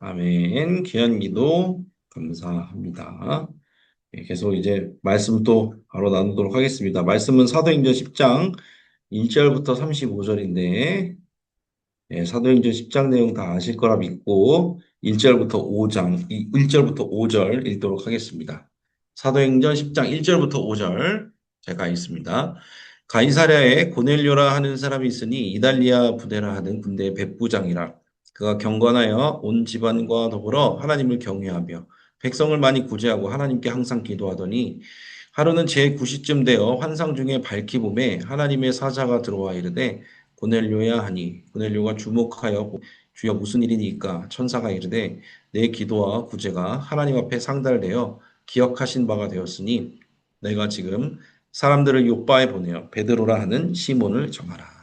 아멘. 귀한 기도 감사합니다. 계속 이제 말씀 또 바로 나누도록 하겠습니다. 말씀은 사도행전 10장 1절부터 35절인데, 사도행전 10장 내용 다 아실 거라 믿고 1절부터 5장, 1절부터 5절 읽도록 하겠습니다. 사도행전 10장 1절부터 5절 제가 읽습니다. 가이사랴에 고넬료라 하는 사람이 있으니 이달리아 부대라 하는 군대의 백부장이라. 그가 경건하여 온 집안과 더불어 하나님을 경외하며 백성을 많이 구제하고 하나님께 항상 기도하더니 하루는 제9시쯤 되어 환상 중에 밝히 보매 하나님의 사자가 들어와 이르되 고넬료야 하니 고넬료가 주목하여 주여 무슨 일이니까 천사가 이르되 내 기도와 구제가 하나님 앞에 상달되어 기억하신 바가 되었으니 내가 지금 사람들을 요바에 보내어 베드로라 하는 시몬을 정하라.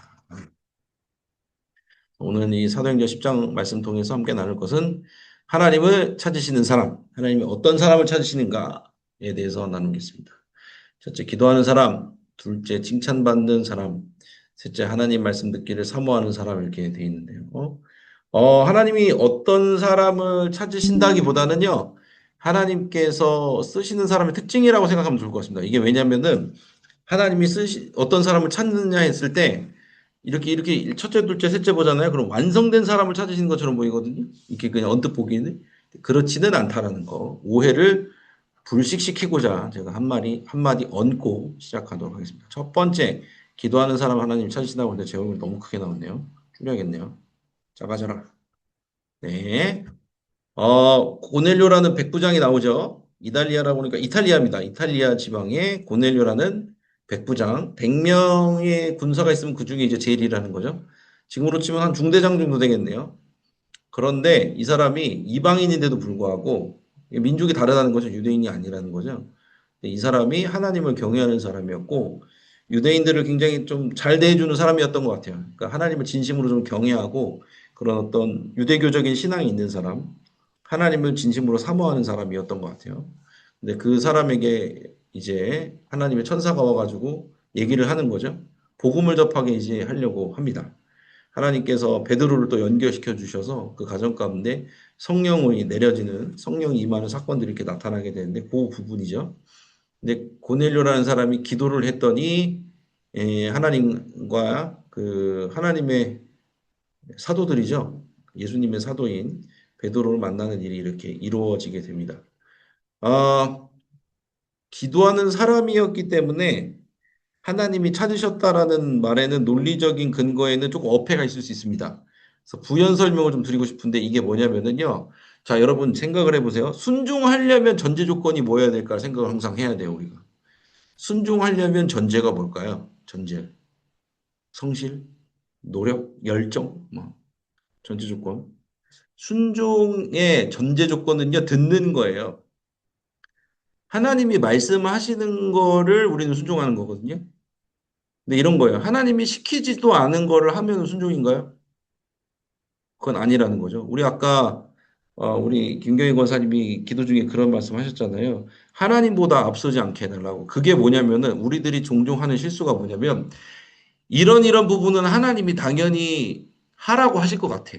오늘 이 사도행전 10장 말씀 통해서 함께 나눌 것은 하나님을 찾으시는 사람, 하나님이 어떤 사람을 찾으시는가에 대해서 나누겠습니다. 첫째, 기도하는 사람. 둘째, 칭찬받는 사람. 셋째, 하나님 말씀 듣기를 사모하는 사람. 이렇게 되어 있는데요. 하나님이 어떤 사람을 찾으신다기보다는요, 하나님께서 쓰시는 사람의 특징이라고 생각하면 좋을 것 같습니다. 이게 왜냐면은, 하나님이 어떤 사람을 찾느냐 했을 때, 이렇게 첫째, 둘째, 셋째 보잖아요. 그럼 완성된 사람을 찾으시는 것처럼 보이거든요. 이렇게 그냥 언뜻 보기에는. 그렇지는 않다라는 거. 오해를 불식시키고자 제가 한마디 얹고 시작하도록 하겠습니다. 첫 번째, 기도하는 사람 하나님 찾으신다고 하는데 제 얼굴 너무 크게 나왔네요. 줄여야겠네요. 작아져라. 네. 고넬료라는 백부장이 나오죠. 이탈리아라고 하니까 이탈리아입니다. 이탈리아 지방에 고넬료라는 백부장. 100명의 군사가 있으면 그 중에 이제 제일이라는 거죠. 지금으로 치면 한 중대장 정도 되겠네요. 그런데 이 사람이 이방인인데도 불구하고 민족이 다르다는 거죠. 유대인이 아니라는 거죠. 이 사람이 하나님을 경외하는 사람이었고 유대인들을 굉장히 좀 잘 대해주는 사람이었던 것 같아요. 그러니까 하나님을 진심으로 좀 경외하고 그런 어떤 유대교적인 신앙이 있는 사람, 하나님을 진심으로 사모하는 사람이었던 것 같아요. 근데 그 사람에게 이제 하나님의 천사가 와가지고 얘기를 하는 거죠. 복음을 접하게 이제 하려고 합니다. 하나님께서 베드로를 또 연결시켜 주셔서 그 가정 가운데 성령이 내려지는 성령이 임하는 사건들이 이렇게 나타나게 되는데 그 부분이죠. 근데 고넬료라는 사람이 기도를 했더니 하나님과 그 하나님의 사도들이죠. 예수님의 사도인 베드로를 만나는 일이 이렇게 이루어지게 됩니다. 아, 기도하는 사람이었기 때문에 하나님이 찾으셨다라는 말에는 논리적인 근거에는 조금 어폐가 있을 수 있습니다. 그래서 부연 설명을 좀 드리고 싶은데 이게 뭐냐면은요. 자, 여러분 생각을 해보세요. 순종하려면 전제 조건이 뭐여야 될까 생각을 항상 해야 돼요, 우리가. 순종하려면 전제가 뭘까요? 전제. 성실, 노력, 열정, 뭐, 전제 조건. 순종의 전제 조건은요, 듣는 거예요. 하나님이 말씀하시는 거를 우리는 순종하는 거거든요. 근데 이런 거예요. 하나님이 시키지도 않은 거를 하면 순종인가요? 그건 아니라는 거죠. 우리 아까 우리 김경희 권사님이 기도 중에 그런 말씀 하셨잖아요. 하나님보다 앞서지 않게 해달라고. 그게 뭐냐면은 우리들이 종종 하는 실수가 뭐냐면 이런 부분은 하나님이 당연히 하라고 하실 것 같아.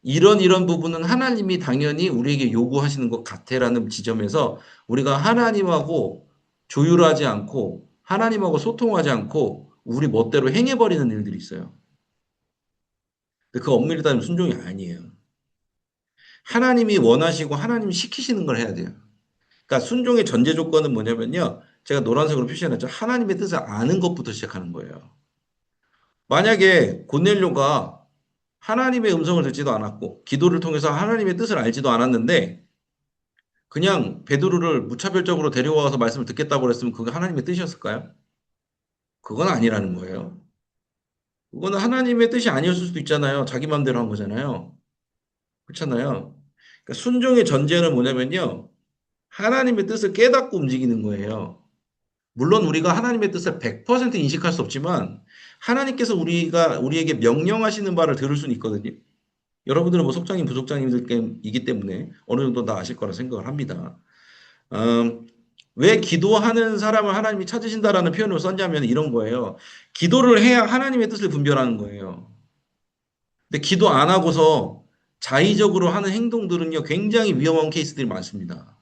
이런 부분은 하나님이 당연히 우리에게 요구하시는 것 같아라는 지점에서 우리가 하나님하고 조율하지 않고 하나님하고 소통하지 않고 우리 멋대로 행해버리는 일들이 있어요. 근데 그 엄밀히 따지면 순종이 아니에요. 하나님이 원하시고 하나님이 시키시는 걸 해야 돼요. 그러니까 순종의 전제 조건은 뭐냐면요. 제가 노란색으로 표시해놨죠. 하나님의 뜻을 아는 것부터 시작하는 거예요. 만약에 고넬료가 하나님의 음성을 듣지도 않았고 기도를 통해서 하나님의 뜻을 알지도 않았는데 그냥 베드로를 무차별적으로 데려와서 말씀을 듣겠다고 그랬으면 그게 하나님의 뜻이었을까요? 그건 아니라는 거예요. 그거는 하나님의 뜻이 아니었을 수도 있잖아요. 자기 마음대로 한 거잖아요. 그렇잖아요. 그러니까 순종의 전제는 뭐냐면요. 하나님의 뜻을 깨닫고 움직이는 거예요. 물론 우리가 하나님의 뜻을 100% 인식할 수 없지만 하나님께서 우리에게 명령하시는 바를 들을 수는 있거든요. 여러분들은 뭐 속장님, 부속장님들이기 때문에 어느 정도 다 아실 거라 생각을 합니다. 음, 왜 기도하는 사람을 하나님이 찾으신다라는 표현을 썼냐면 이런 거예요. 기도를 해야 하나님의 뜻을 분별하는 거예요. 근데 기도 안 하고서 자의적으로 하는 행동들은요, 굉장히 위험한 케이스들이 많습니다.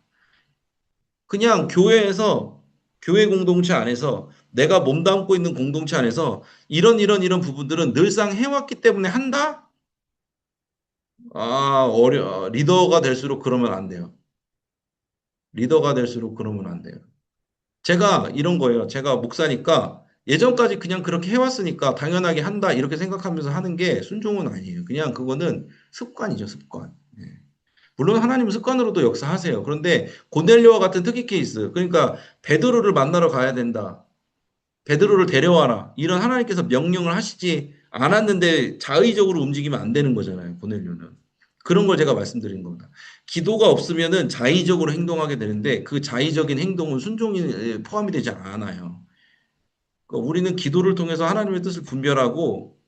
그냥 교회 공동체 안에서 내가 몸담고 있는 공동체 안에서 이런 부분들은 늘상 해왔기 때문에 한다? 리더가 될수록 그러면 안 돼요. 리더가 될수록 그러면 안 돼요. 제가 이런 거예요. 제가 목사니까 예전까지 그냥 그렇게 해왔으니까 당연하게 한다 이렇게 생각하면서 하는 게 순종은 아니에요. 그냥 그거는 습관이죠, 습관. 예. 물론 하나님은 습관으로도 역사하세요. 그런데 고넬료와 같은 특이 케이스, 그러니까 베드로를 만나러 가야 된다. 베드로를 데려와라. 이런 하나님께서 명령을 하시지 않았는데 자의적으로 움직이면 안 되는 거잖아요. 고넬료는. 그런 걸 제가 말씀드린 겁니다. 기도가 없으면은 자의적으로 행동하게 되는데 그 자의적인 행동은 순종이 포함이 되지 않아요. 그러니까 우리는 기도를 통해서 하나님의 뜻을 분별하고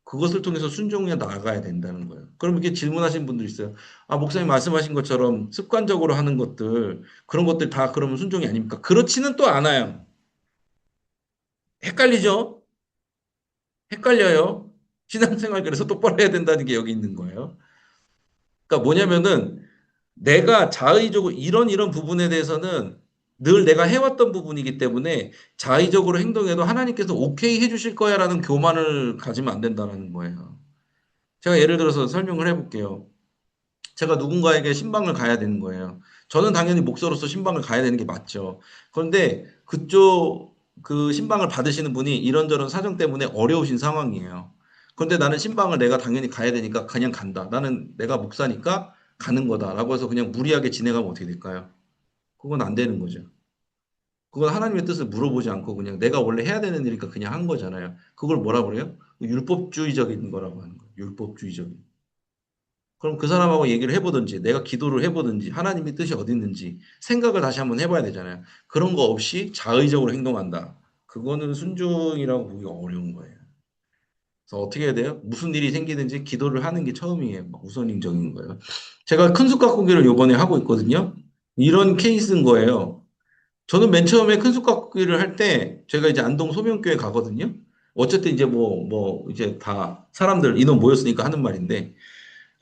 그것을 통해서 순종해 나아가야 된다는 거예요. 그럼 이렇게 질문하신 분들 있어요. 아, 목사님 말씀하신 것처럼 습관적으로 하는 것들, 그런 것들 다 그러면 순종이 아닙니까? 그렇지는 또 않아요. 헷갈리죠? 헷갈려요. 신앙생활 그래서 똑바로 해야 된다는 게 여기 있는 거예요. 그러니까 뭐냐면은 내가 자의적으로 이런 부분에 대해서는 늘 내가 해왔던 부분이기 때문에 자의적으로 행동해도 하나님께서 오케이 해주실 거야라는 교만을 가지면 안 된다는 거예요. 제가 예를 들어서 설명을 해볼게요. 제가 누군가에게 신방을 가야 되는 거예요. 저는 당연히 목사로서 신방을 가야 되는 게 맞죠. 그런데 그쪽 그 신방을 받으시는 분이 이런저런 사정 때문에 어려우신 상황이에요. 그런데 나는 신방을 내가 당연히 가야 되니까 그냥 간다. 나는 내가 목사니까 가는 거다라고 해서 그냥 무리하게 진행하면 어떻게 될까요? 그건 안 되는 거죠. 그건 하나님의 뜻을 물어보지 않고 그냥 내가 원래 해야 되는 일이니까 그냥 한 거잖아요. 그걸 뭐라 그래요? 율법주의적인 거라고 하는 거예요. 율법주의적인. 그럼 그 사람하고 얘기를 해보든지, 내가 기도를 해보든지, 하나님의 뜻이 어디 있는지 생각을 다시 한번 해봐야 되잖아요. 그런 거 없이 자의적으로 행동한다. 그거는 순종이라고 보기가 어려운 거예요. 그래서 어떻게 해야 돼요? 무슨 일이 생기든지 기도를 하는 게 처음이에요. 막 우선적인 거예요. 제가 큰 숲 가꾸기를 요번에 하고 있거든요. 이런 케이스인 거예요. 저는 맨 처음에 큰 숲 가꾸기를 할 때, 제가 이제 안동 소명교회 가거든요. 어쨌든 이제 이제 다 사람들 인원 모였으니까 하는 말인데,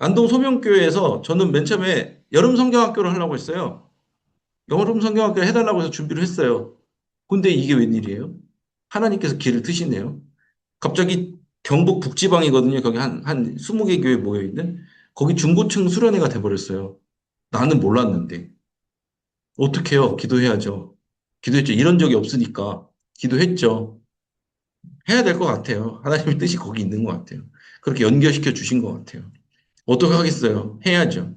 안동 소명교회에서 저는 맨 처음에 여름 성경학교를 하려고 했어요. 여름 성경학교를 해달라고 해서 준비를 했어요. 근데 이게 웬일이에요? 하나님께서 길을 트시네요. 갑자기 경북 북지방이거든요. 거기 한 20개 교회 모여있는. 거기 중고층 수련회가 돼버렸어요. 나는 몰랐는데. 어떡해요? 기도해야죠. 기도했죠. 이런 적이 없으니까. 기도했죠. 해야 될 것 같아요. 하나님의 뜻이 거기 있는 것 같아요. 그렇게 연결시켜 주신 것 같아요. 어떻게 하겠어요? 해야죠.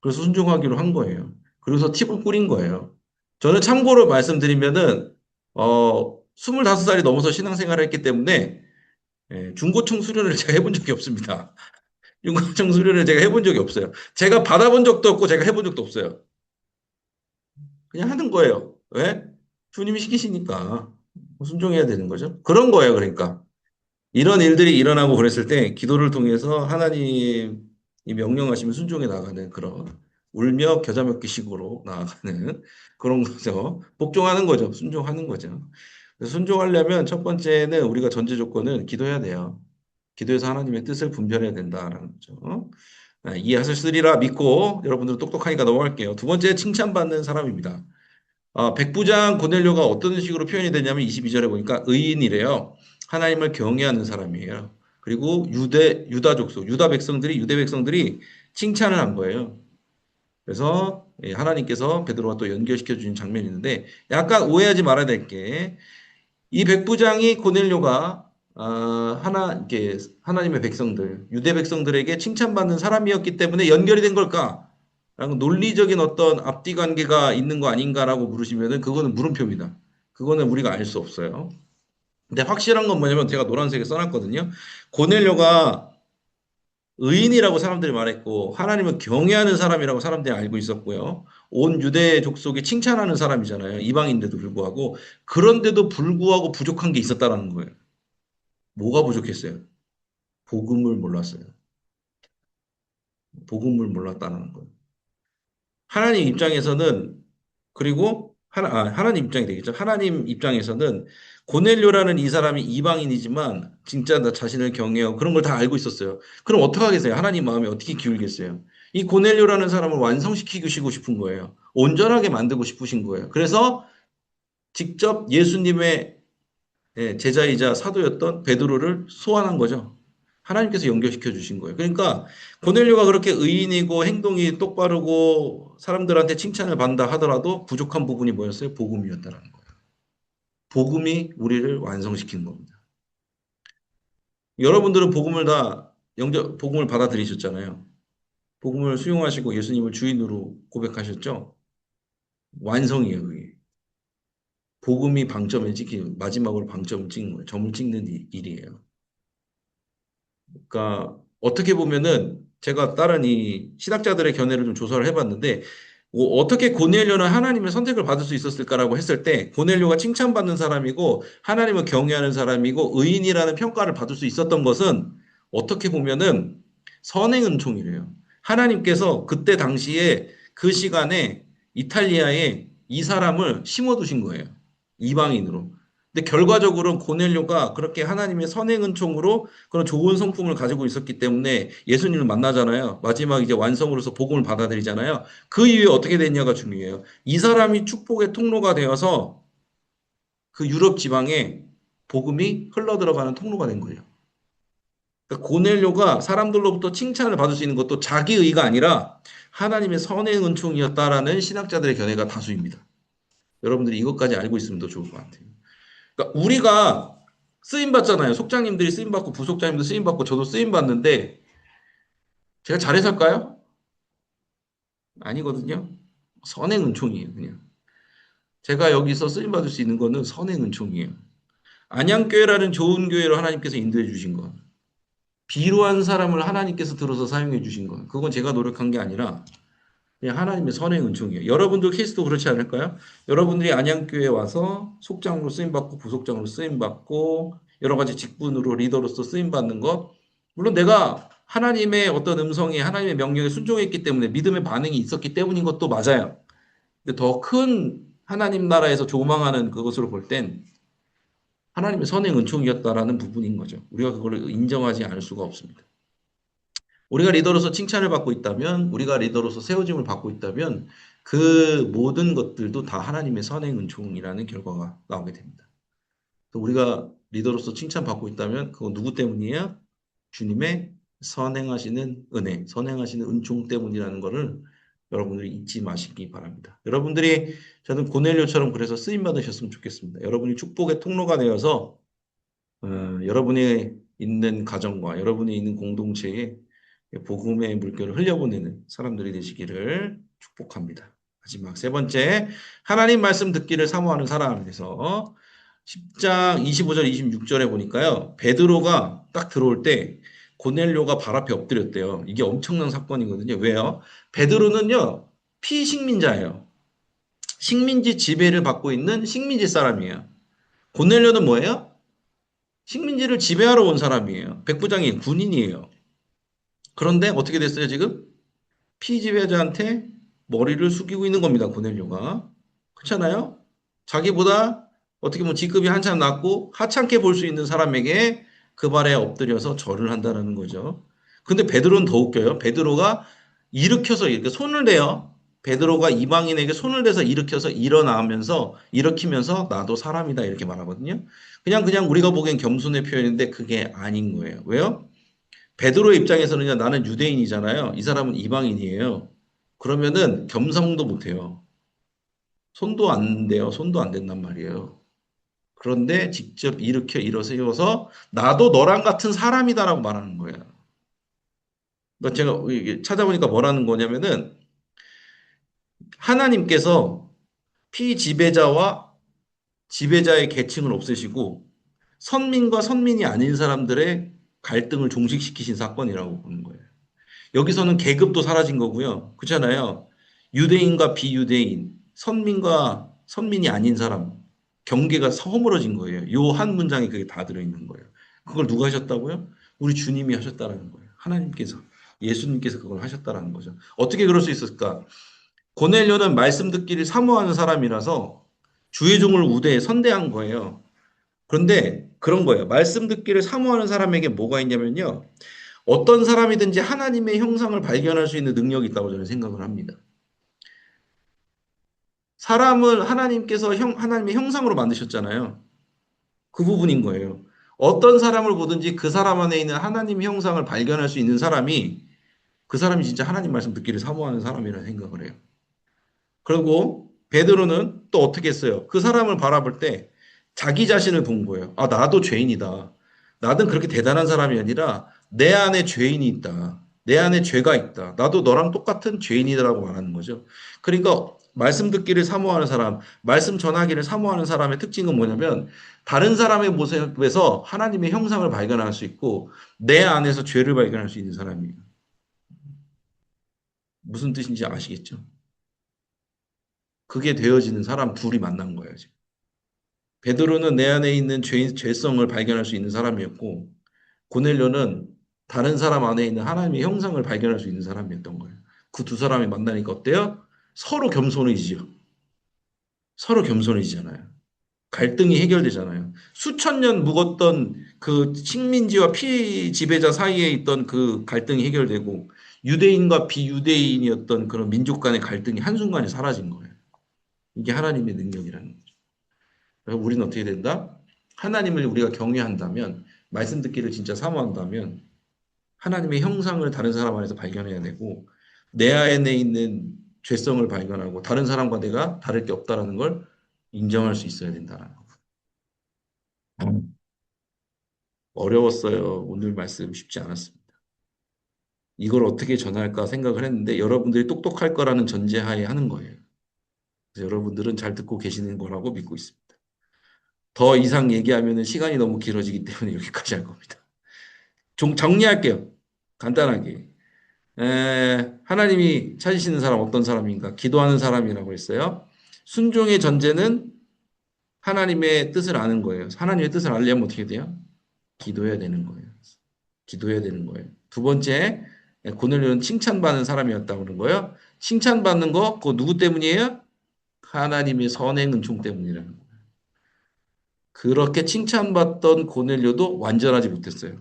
그래서 순종하기로 한 거예요. 그래서 팁을 꾸린 거예요. 저는 참고로 말씀드리면은, 25살이 넘어서 신앙생활을 했기 때문에, 중고청 수련을 제가 해본 적이 없습니다. 중고청 수련을 제가 해본 적이 없어요. 제가 받아본 적도 없고, 제가 해본 적도 없어요. 그냥 하는 거예요. 왜? 주님이 시키시니까. 순종해야 되는 거죠. 그런 거예요, 그러니까. 이런 일들이 일어나고 그랬을 때 기도를 통해서 하나님이 명령하시면 순종해 나가는 그런 울며 겨자 먹기 식으로 나아가는 그런 거죠. 복종하는 거죠. 순종하는 거죠. 그래서 순종하려면 첫 번째는 우리가 전제 조건은 기도해야 돼요. 기도해서 하나님의 뜻을 분별해야 된다라는 거죠. 이해하셨으리라 믿고 여러분들 똑똑하니까 넘어갈게요. 두 번째 칭찬받는 사람입니다. 백부장 고넬료가 어떤 식으로 표현이 되냐면 22절에 보니까 의인이래요. 하나님을 경외하는 사람이에요. 그리고 유다 족속, 유대 백성들이 칭찬을 한 거예요. 그래서 하나님께서 베드로와 또 연결시켜 주신 장면이 있는데 약간 오해하지 말아야 될 게 이 백부장이 고넬료가 이렇게 하나님의 백성들, 유대 백성들에게 칭찬받는 사람이었기 때문에 연결이 된 걸까? 라는 논리적인 어떤 앞뒤 관계가 있는 거 아닌가라고 물으시면은 그거는 물음표입니다. 그거는 우리가 알 수 없어요. 근데 확실한 건 뭐냐면 제가 노란색에 써놨거든요. 고넬료가 의인이라고 사람들이 말했고 하나님을 경외하는 사람이라고 사람들이 알고 있었고요. 온 유대 족속이 칭찬하는 사람이잖아요. 이방인데도 불구하고 그런데도 불구하고 부족한 게 있었다라는 거예요. 뭐가 부족했어요? 복음을 몰랐어요. 복음을 몰랐다는 거예요. 하나님 입장에서는 그리고 하나님 입장이 되겠죠. 하나님 입장에서는 고넬료라는 이 사람이 이방인이지만 진짜 나 자신을 경외하고 그런 걸 다 알고 있었어요. 그럼 어떡하겠어요? 하나님 마음이 어떻게 기울겠어요? 이 고넬료라는 사람을 완성시키고 싶은 거예요. 온전하게 만들고 싶으신 거예요. 그래서 직접 예수님의 제자이자 사도였던 베드로를 소환한 거죠. 하나님께서 연결시켜 주신 거예요. 그러니까 고넬료가 그렇게 의인이고 행동이 똑바르고 사람들한테 칭찬을 받는다 하더라도 부족한 부분이 뭐였어요? 복음이었다라는 거예요. 복음이 우리를 완성시키는 겁니다. 여러분들은 복음을 받아들이셨잖아요. 복음을 수용하시고 예수님을 주인으로 고백하셨죠? 완성이에요, 그게. 복음이 방점을 찍히는, 마지막으로 방점을 찍는 거예요. 점을 찍는 일이에요. 그러니까 어떻게 보면은 제가 다른 이 신학자들의 견해를 좀 조사를 해봤는데 어떻게 고넬료는 하나님의 선택을 받을 수 있었을까라고 했을 때 고넬료가 칭찬받는 사람이고 하나님을 경외하는 사람이고 의인이라는 평가를 받을 수 있었던 것은 어떻게 보면은 선행 은총이래요. 하나님께서 그때 당시에 그 시간에 이탈리아에 이 사람을 심어두신 거예요. 이방인으로. 근데 결과적으로는 고넬료가 그렇게 하나님의 선행 은총으로 그런 좋은 성품을 가지고 있었기 때문에 예수님을 만나잖아요. 마지막 이제 완성으로서 복음을 받아들이잖아요. 그 이후에 어떻게 됐냐가 중요해요. 이 사람이 축복의 통로가 되어서 그 유럽 지방에 복음이 흘러들어가는 통로가 된 거예요. 그러니까 고넬료가 사람들로부터 칭찬을 받을 수 있는 것도 자기 의가 아니라 하나님의 선행 은총이었다라는 신학자들의 견해가 다수입니다. 여러분들이 이것까지 알고 있으면 더 좋을 것 같아요. 그러니까 우리가 쓰임 받잖아요. 속장님들이 쓰임 받고 부속장님도 쓰임 받고 저도 쓰임 받는데 제가 잘해서일까요? 아니거든요. 선행 은총이에요, 그냥. 제가 여기서 쓰임 받을 수 있는 거는 선행 은총이에요. 안양교회라는 좋은 교회로 하나님께서 인도해 주신 거. 비루한 사람을 하나님께서 들어서 사용해 주신 거. 그건 제가 노력한 게 아니라 그냥 하나님의 선행 은총이에요. 여러분들 케이스도 그렇지 않을까요? 여러분들이 안양교회에 와서 속장으로 쓰임받고 부속장으로 쓰임받고 여러 가지 직분으로 리더로서 쓰임받는 것. 물론 내가 하나님의 어떤 음성에 하나님의 명령에 순종했기 때문에 믿음의 반응이 있었기 때문인 것도 맞아요. 근데 더 큰 하나님 나라에서 조망하는 그것으로 볼 땐 하나님의 선행 은총이었다라는 부분인 거죠. 우리가 그걸 인정하지 않을 수가 없습니다. 우리가 리더로서 칭찬을 받고 있다면, 우리가 리더로서 세워짐을 받고 있다면, 그 모든 것들도 다 하나님의 선행 은총이라는 결과가 나오게 됩니다. 우리가 리더로서 칭찬받고 있다면, 그건 누구 때문이에요? 주님의 선행하시는 은혜, 선행하시는 은총 때문이라는 것을 여러분들이 잊지 마시기 바랍니다. 여러분들이 저는 고넬료처럼 그래서 쓰임 받으셨으면 좋겠습니다. 여러분이 축복의 통로가 되어서 여러분이 있는 가정과 여러분이 있는 공동체에 복음의 물결을 흘려보내는 사람들이 되시기를 축복합니다. 마지막 세 번째, 하나님 말씀 듣기를 사모하는 사람에서 10장 25절 26절에 보니까요. 베드로가 딱 들어올 때 고넬료가 발 앞에 엎드렸대요. 이게 엄청난 사건이거든요. 왜요? 베드로는요. 피식민자예요. 식민지 지배를 받고 있는 식민지 사람이에요. 고넬료는 뭐예요? 식민지를 지배하러 온 사람이에요. 백부장이 군인이에요. 그런데 어떻게 됐어요, 지금? 피지배자한테 머리를 숙이고 있는 겁니다, 고넬료가. 그렇잖아요? 자기보다 어떻게 보면 직급이 한참 낮고 하찮게 볼 수 있는 사람에게 그 발에 엎드려서 절을 한다는 거죠. 근데 베드로는 더 웃겨요. 베드로가 일으켜서 이렇게 손을 대요. 베드로가 이방인에게 손을 대서 일으켜서 일으키면서 나도 사람이다 이렇게 말하거든요. 그냥 우리가 보기엔 겸손의 표현인데 그게 아닌 거예요. 왜요? 베드로의 입장에서는요, 나는 유대인이잖아요. 이 사람은 이방인이에요. 그러면은 겸상도 못해요. 손도 안 돼요. 손도 안 된단 말이에요. 그런데 직접 일어세워서 나도 너랑 같은 사람이다라고 말하는 거예요. 그러니까 제가 이게 찾아보니까 뭐라는 거냐면은 하나님께서 피지배자와 지배자의 계층을 없애시고 선민과 선민이 아닌 사람들의 갈등을 종식시키신 사건이라고 보는 거예요. 여기서는 계급도 사라진 거고요. 그렇잖아요. 유대인과 비유대인, 선민과 선민이 아닌 사람, 경계가 허물어진 거예요. 요 한 문장에 그게 다 들어있는 거예요. 그걸 누가 하셨다고요? 우리 주님이 하셨다라는 거예요. 하나님께서, 예수님께서 그걸 하셨다라는 거죠. 어떻게 그럴 수 있었을까? 고넬료는 말씀 듣기를 사모하는 사람이라서 주의 종을 우대해 선대한 거예요. 그런데 그런 거예요. 말씀 듣기를 사모하는 사람에게 뭐가 있냐면요. 어떤 사람이든지 하나님의 형상을 발견할 수 있는 능력이 있다고 저는 생각을 합니다. 사람을 하나님께서 하나님의 형상으로 만드셨잖아요. 그 부분인 거예요. 어떤 사람을 보든지 그 사람 안에 있는 하나님 형상을 발견할 수 있는 사람이 그 사람이 진짜 하나님 말씀 듣기를 사모하는 사람이라 생각을 해요. 그리고 베드로는 또 어떻게 했어요? 그 사람을 바라볼 때 자기 자신을 본 거예요. 아, 나도 죄인이다. 나는 그렇게 대단한 사람이 아니라 내 안에 죄인이 있다. 내 안에 죄가 있다. 나도 너랑 똑같은 죄인이다라고 말하는 거죠. 그러니까 말씀 듣기를 사모하는 사람, 말씀 전하기를 사모하는 사람의 특징은 뭐냐면 다른 사람의 모습에서 하나님의 형상을 발견할 수 있고 내 안에서 죄를 발견할 수 있는 사람이에요. 무슨 뜻인지 아시겠죠? 그게 되어지는 사람 둘이 만난 거예요, 지금. 베드로는 내 안에 있는 죄성을 발견할 수 있는 사람이었고, 고넬료는 다른 사람 안에 있는 하나님의 형상을 발견할 수 있는 사람이었던 거예요. 그 두 사람이 만나니까 어때요? 서로 겸손해지죠. 서로 겸손해지잖아요. 갈등이 해결되잖아요. 수천 년 묵었던 그 식민지와 피지배자 사이에 있던 그 갈등이 해결되고, 유대인과 비유대인이었던 그런 민족 간의 갈등이 한순간에 사라진 거예요. 이게 하나님의 능력이라는 거죠. 그래서 우리는 어떻게 된다? 하나님을 우리가 경외한다면, 말씀 듣기를 진짜 사모한다면, 하나님의 형상을 다른 사람 안에서 발견해야 되고, 내 안에 있는 죄성을 발견하고, 다른 사람과 내가 다를 게 없다라는 걸 인정할 수 있어야 된다는 거. 어려웠어요. 오늘 말씀 쉽지 않았습니다. 이걸 어떻게 전할까 생각을 했는데, 여러분들이 똑똑할 거라는 전제하에 하는 거예요. 그래서 여러분들은 잘 듣고 계시는 거라고 믿고 있습니다. 더 이상 얘기하면 시간이 너무 길어지기 때문에 여기까지 할 겁니다. 좀 정리할게요. 간단하게. 하나님이 찾으시는 사람 어떤 사람인가? 기도하는 사람이라고 했어요. 순종의 전제는 하나님의 뜻을 아는 거예요. 하나님의 뜻을 알려면 어떻게 돼요? 기도해야 되는 거예요. 기도해야 되는 거예요. 두 번째, 고넬료는 칭찬받는 사람이었다고 그런 거예요. 칭찬받는 거, 그거 누구 때문이에요? 하나님의 선행 은총 때문이라는 거예요. 그렇게 칭찬받던 고넬료도 완전하지 못했어요.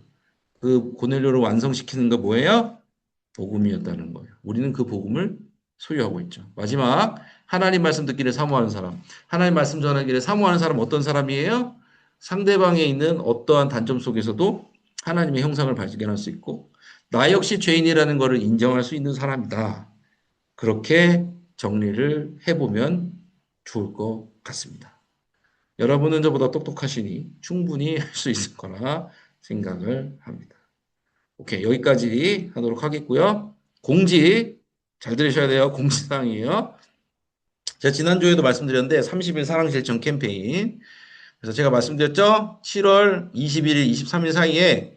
그 고넬료를 완성시키는 거 뭐예요? 복음이었다는 거예요. 우리는 그 복음을 소유하고 있죠. 마지막 하나님 말씀 듣기를 사모하는 사람. 하나님 말씀 전하기를 사모하는 사람 어떤 사람이에요? 상대방에 있는 어떠한 단점 속에서도 하나님의 형상을 발견할 수 있고 나 역시 죄인이라는 것을 인정할 수 있는 사람이다. 그렇게 정리를 해보면 좋을 것 같습니다. 여러분은 저보다 똑똑하시니 충분히 할 수 있을 거라 생각을 합니다. 오케이, 여기까지 하도록 하겠고요. 공지 잘 들으셔야 돼요. 공지사항이에요. 제가 지난주에도 말씀드렸는데 30일 사랑실천 캠페인. 그래서 제가 말씀드렸죠. 7월 21일, 23일 사이에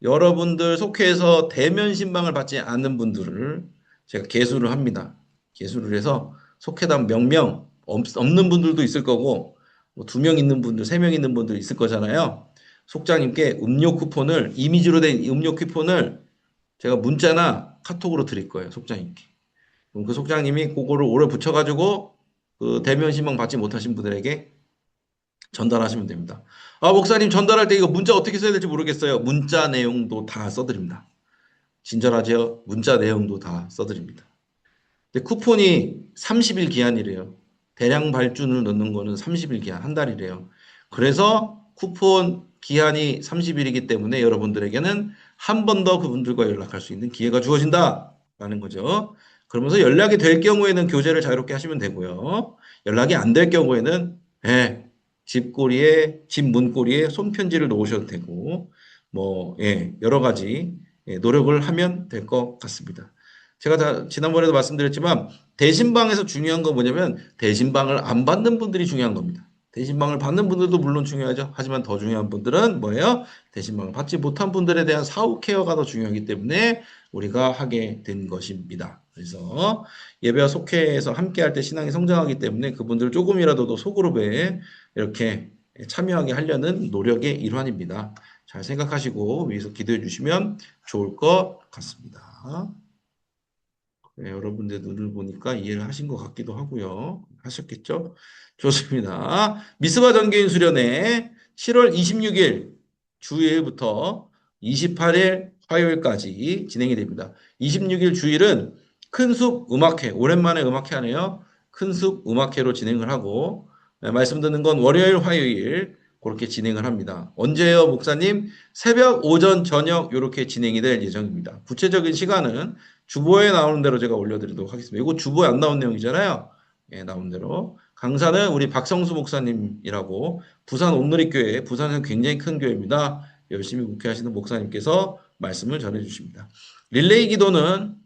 여러분들 속해서 대면 신방을 받지 않는 분들을 제가 개수를 합니다. 개수를 해서 속해당 몇 명, 없는 분들도 있을 거고, 뭐 2명 있는 분들, 3명 있는 분들 있을 거잖아요. 속장님께 음료 쿠폰을, 이미지로 된 음료 쿠폰을 제가 문자나 카톡으로 드릴 거예요. 속장님께. 그럼 그 속장님이 그거를 오래 붙여가지고 그 대면 신방 받지 못하신 분들에게 전달하시면 됩니다. 아, 목사님 전달할 때 이거 문자 어떻게 써야 될지 모르겠어요. 문자 내용도 다 써드립니다. 친절하죠? 문자 내용도 다 써드립니다. 근데 쿠폰이 30일 기한이래요. 대량 발주를 넣는 거는 30일 기한, 한 달이래요. 그래서 쿠폰 기한이 30일이기 때문에 여러분들에게는 한 번 더 그분들과 연락할 수 있는 기회가 주어진다라는 거죠. 그러면서 연락이 될 경우에는 교제를 자유롭게 하시면 되고요. 연락이 안 될 경우에는 집 문고리에 손편지를 놓으셔도 되고 뭐 여러 가지 노력을 하면 될 것 같습니다. 제가 지난번에도 말씀드렸지만 대신방에서 중요한 건 뭐냐면 대신방을 안 받는 분들이 중요한 겁니다. 대신방을 받는 분들도 물론 중요하죠. 하지만 더 중요한 분들은 뭐예요? 대신방을 받지 못한 분들에 대한 사후 케어가 더 중요하기 때문에 우리가 하게 된 것입니다. 그래서 예배와 속회에서 함께 할 때 신앙이 성장하기 때문에 그분들 조금이라도 더 소그룹에 이렇게 참여하게 하려는 노력의 일환입니다. 잘 생각하시고 위에서 기도해 주시면 좋을 것 같습니다. 네, 여러분들 눈을 보니까 이해를 하신 것 같기도 하고요. 하셨겠죠? 좋습니다. 미스바 전교인 수련회 7월 26일 주일부터 28일 화요일까지 진행이 됩니다. 26일 주일은 큰숲 음악회, 오랜만에 음악회 하네요. 큰숲 음악회로 진행을 하고, 네, 말씀 듣는 건 월요일, 화요일 그렇게 진행을 합니다. 언제요, 목사님? 새벽, 오전, 저녁 이렇게 진행이 될 예정입니다. 구체적인 시간은 주보에 나오는 대로 제가 올려드리도록 하겠습니다. 이거 주보에 안 나온 내용이잖아요. 예, 나온 대로. 강사는 우리 박성수 목사님이라고 부산 온누리교회, 부산은 굉장히 큰 교회입니다. 열심히 목회하시는 목사님께서 말씀을 전해주십니다. 릴레이 기도는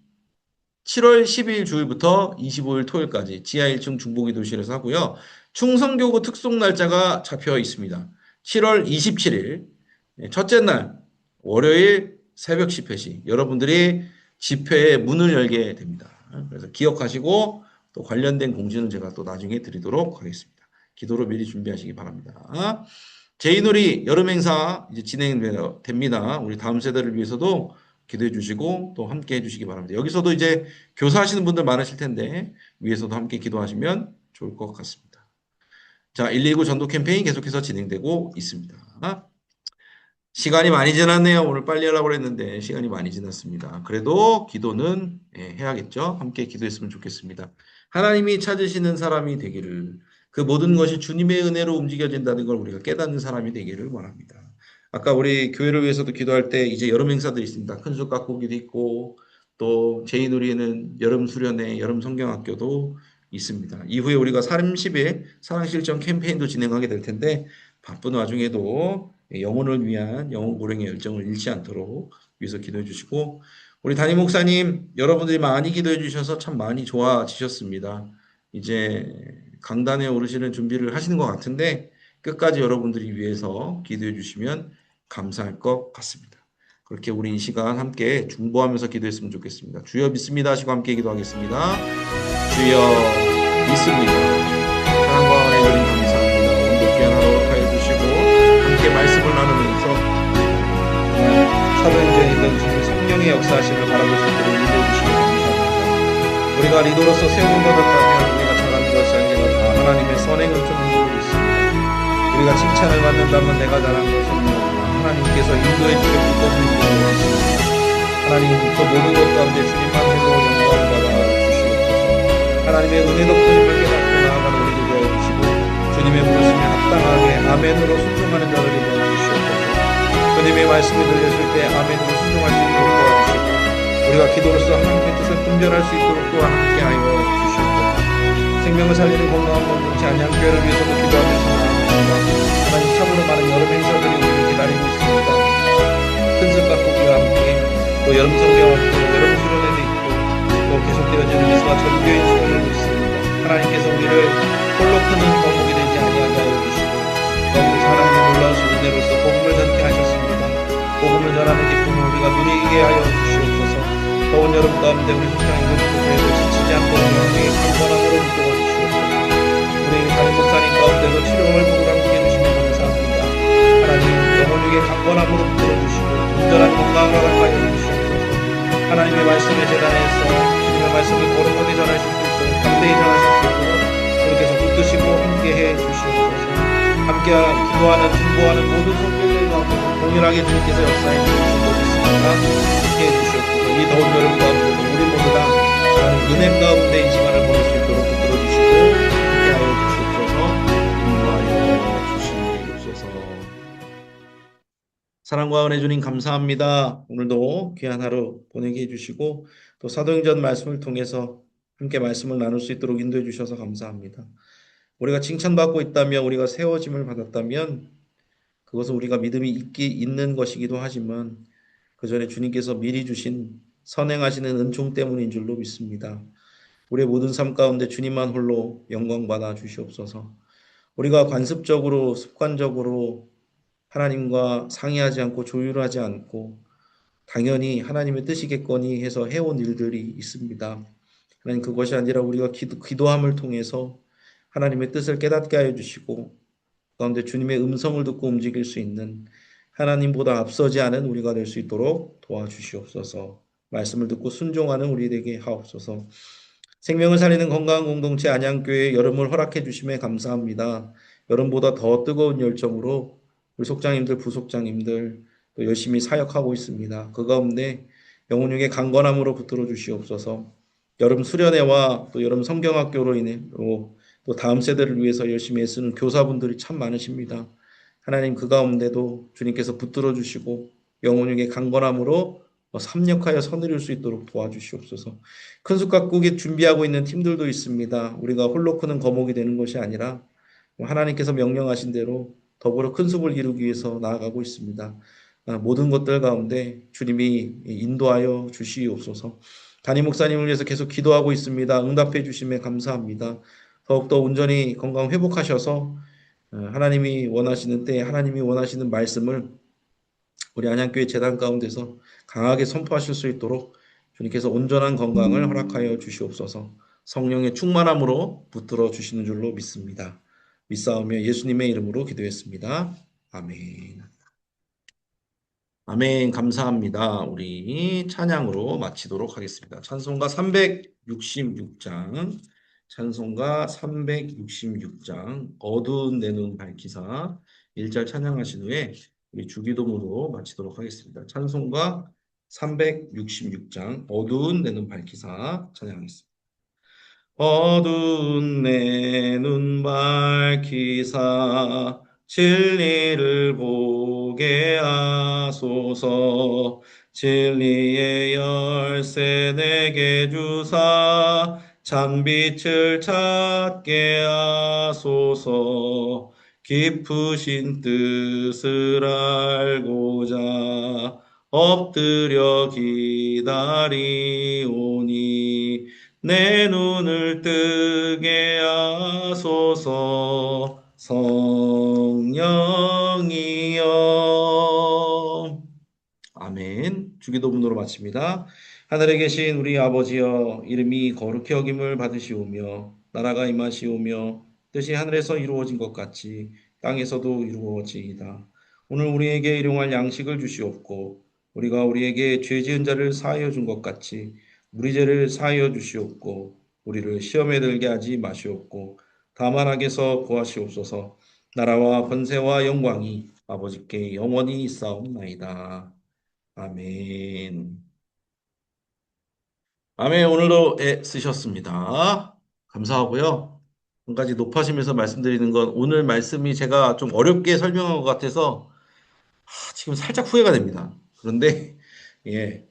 7월 10일 주일부터 25일 토요일까지 지하 1층 중보기도실에서 하고요. 충성교구 특송 날짜가 잡혀 있습니다. 7월 27일 첫째 날 월요일 새벽 집회 시 여러분들이 집회의 문을 열게 됩니다. 그래서 기억하시고 또 관련된 공지는 제가 또 나중에 드리도록 하겠습니다. 기도로 미리 준비하시기 바랍니다. 제이놀이 여름 행사 이제 진행됩니다. 우리 다음 세대를 위해서도 기도해 주시고 또 함께 해 주시기 바랍니다. 여기서도 이제 교사하시는 분들 많으실 텐데 위에서도 함께 기도하시면 좋을 것 같습니다. 자, 119 전도 캠페인 계속해서 진행되고 있습니다. 시간이 많이 지났네요. 오늘 빨리 하려고 했는데 시간이 많이 지났습니다. 그래도 기도는 해야겠죠. 함께 기도했으면 좋겠습니다. 하나님이 찾으시는 사람이 되기를, 그 모든 것이 주님의 은혜로 움직여진다는 걸 우리가 깨닫는 사람이 되기를 원합니다. 아까 우리 교회를 위해서도 기도할 때 이제 여름 행사도 있습니다. 큰숲 가꾸기도 있고 또 제이누리에는 여름 수련회, 여름 성경학교도 있습니다. 이후에 우리가 30일 사랑실전 캠페인도 진행하게 될 텐데 바쁜 와중에도 영혼을 위한 영혼 고령의 열정을 잃지 않도록 위해서 기도해 주시고, 우리 담임 목사님 여러분들이 많이 기도해 주셔서 참 많이 좋아지셨습니다. 이제 강단에 오르시는 준비를 하시는 것 같은데 끝까지 여러분들이 위해서 기도해 주시면 감사할 것 같습니다. 그렇게 우리 이 시간 함께 중보하면서 기도했으면 좋겠습니다. 주여 믿습니다 하시고 함께 기도하겠습니다. 주여 믿습니다. 사랑과 은혜 드림 감사합니다. 오늘도 귀한 하루 허락하여 주시고 함께 말씀을 나누면서 사도행전에 있던 주님 성령의 역사하심을 바라볼 수 있도록 인도해 주시기 감사합니다. 우리가 리더로서 세움을 받았다면 우리가 잘하는 것이 아니라 다 하나님의 선행을 좀 누리고 있습니다. 우리가 칭찬을 받는다면 내가 잘한 것은 하나님께서 인도해 주셨기 때문에 인도해 주십니다. 하나님 그 모든 것 가운데 주님만 홀로 영광을 받아 주시옵소서. 하나님의 은혜 덕분임을 깨닫고 나아가는 우리 되게 해주시고 주님의 부르심에 합당하게 아멘으로 순종하는 자들이 되어 주시옵소서. 주님의 말씀이 들렸을 때 아멘으로 순종할 수 있도록 도와주시고 우리가 기도로서 하나님의 뜻을 분별할 수 있도록 또한 함께하여 주시옵소서. 생명을 살리는 건강한 공동체 안양교회를 위해서도 기도하면서 나아갑니다. 하나님 참으로 많은 여름 행사들이 우리를 기다리고 있습니다. 큰숲 가꾸기와 함께 또 여름 성경학교, 여름 수련회도 있고 또 계속되어지는 미스바 전교인 수련회도 있습니다. 하나님께서 우리를 홀로 크는 거목이 되지 아니하게 하여 주시고 너무 하나님의 놀라우신 은혜로서 복음을 전케 하셨습니다. 복음을 전하는 기쁨을 우리가 누리게 하여 주시옵소서. 더운 여름 가운데 우리 속상한 교회도 지치지 않고 영광의 강건함으로 이끌어 주시옵소서. 우리 담임 목사님 가운데도 치료 회복을 함께 해주시면 감사합니다. 하나님 영혼 위에 강건함으로 이끌어 주시고 온전한 건강을 허락하여 주시옵소서. 하나님의 말씀의 재단에서 주님의 말씀을 거룩하게 전하실 수 있도록 담대히 전하실 수 있도록 그렇게서 붙드시고 함께해 주시옵소서. 함께 기도하는 중보하는 모든 성도들 가운데 동일하게 주님께서 역사해 주시고 있습니다. 함께해 주시옵소서. 이 더운 여름 가운데도 우리 모두 다 은혜 가운데 이 시간을 보낼 수 있도록 붙들어 주시고 함께하여 주시옵소서. 인도하여 주시옵소서. 사랑과 은혜 주님 감사합니다. 오늘도 귀한 하루 보내게 해주시고 또 사도행전 말씀을 통해서 함께 말씀을 나눌 수 있도록 인도해 주셔서 감사합니다. 우리가 칭찬받고 있다면 우리가 세워짐을 받았다면 그것은 우리가 믿음이 있는 것이기도 하지만 그 전에 주님께서 미리 주신 선행하시는 은총 때문인 줄로 믿습니다. 우리의 모든 삶 가운데 주님만 홀로 영광받아 주시옵소서. 우리가 관습적으로 습관적으로 하나님과 상의하지 않고 조율하지 않고 당연히 하나님의 뜻이겠거니 해서 해온 일들이 있습니다. 하나님 그것이 아니라 우리가 기도함을 통해서 하나님의 뜻을 깨닫게 하여 주시고 가운데 주님의 음성을 듣고 움직일 수 있는 하나님보다 앞서지 않은 우리가 될 수 있도록 도와주시옵소서. 말씀을 듣고 순종하는 우리 되게 하옵소서. 생명을 살리는 건강한 공동체 안양교회 여름을 허락해 주심에 감사합니다. 여름보다 더 뜨거운 열정으로 우리 속장님들, 부속장님들 또 열심히 사역하고 있습니다. 그 가운데 영혼육의 강건함으로 붙들어 주시옵소서. 여름 수련회와 또 여름 성경학교로 인해로 또 다음 세대를 위해서 열심히 애쓰는 교사분들이 참 많으십니다. 하나님 그 가운데도 주님께서 붙들어 주시고 영혼육의 강건함으로 삼력하여 선을 이룰 수 있도록 도와주시옵소서. 큰 숲 가꾸기 준비하고 있는 팀들도 있습니다. 우리가 홀로 크는 거목이 되는 것이 아니라 하나님께서 명령하신 대로 더불어 큰 숲을 이루기 위해서 나아가고 있습니다. 모든 것들 가운데 주님이 인도하여 주시옵소서. 담임 목사님을 위해서 계속 기도하고 있습니다. 응답해 주심에 감사합니다. 더욱더 온전히 건강 회복하셔서 하나님이 원하시는 때 하나님이 원하시는 말씀을 우리 안양교회 재단 가운데서 강하게 선포하실 수 있도록 주님께서 온전한 건강을 허락하여 주시옵소서. 성령의 충만함으로 붙들어 주시는 줄로 믿습니다. 믿사오며 예수님의 이름으로 기도했습니다. 아멘. 아멘. 감사합니다. 우리 찬양으로 마치도록 하겠습니다. 찬송가 366장, 찬송가 366장, 어두운 내 눈 밝히사 1절 찬양하신 후에 우리 주기도문으로 마치도록 하겠습니다. 찬송가 366장, 어두운 내 눈 밝히사 찬양하겠습니다. 어두운 내 눈 밝히사 진리를 보게 하소서. 진리의 열쇠 내게 주사 찬빛을 찾게 하소서. 깊으신 뜻을 알고자 엎드려 기다리오니 내 눈을 뜨게 하소서. 성령이여. 아멘. 주기도문으로 마칩니다. 하늘에 계신 우리 아버지여, 이름이 거룩히 여김을 받으시오며 나라가 임하시오며 뜻이 하늘에서 이루어진 것 같이 땅에서도 이루어지이다. 오늘 우리에게 일용할 양식을 주시옵고 우리가 우리에게 죄 지은 자를 사하여 준 것 같이 우리 죄를 사하여 주시옵고 우리를 시험에 들게 하지 마시옵고 다만 악에서 구하시옵소서. 나라와 권세와 영광이 아버지께 영원히 있사옵나이다. 아멘. 아멘. 오늘도 쓰셨습니다. 감사하고요. 한 가지 높아지면서 말씀드리는 건 오늘 말씀이 제가 좀 어렵게 설명한 것 같아서 지금 살짝 후회가 됩니다. 그런데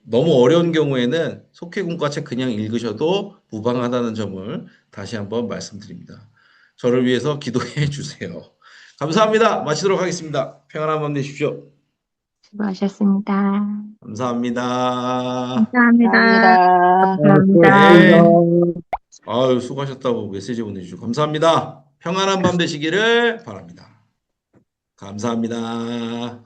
너무 어려운 경우에는 속회군과책 그냥 읽으셔도 무방하다는 점을 다시 한번 말씀드립니다. 저를 위해서 기도해 주세요. 감사합니다. 마치도록 하겠습니다. 평안한 밤 되십시오. 수고하셨습니다. 감사합니다. 감사합니다. 감사합니다. 감사합니다. 네. 아유, 수고하셨다고 메시지 보내주시고 감사합니다. 평안한 밤 되시기를 바랍니다. 감사합니다.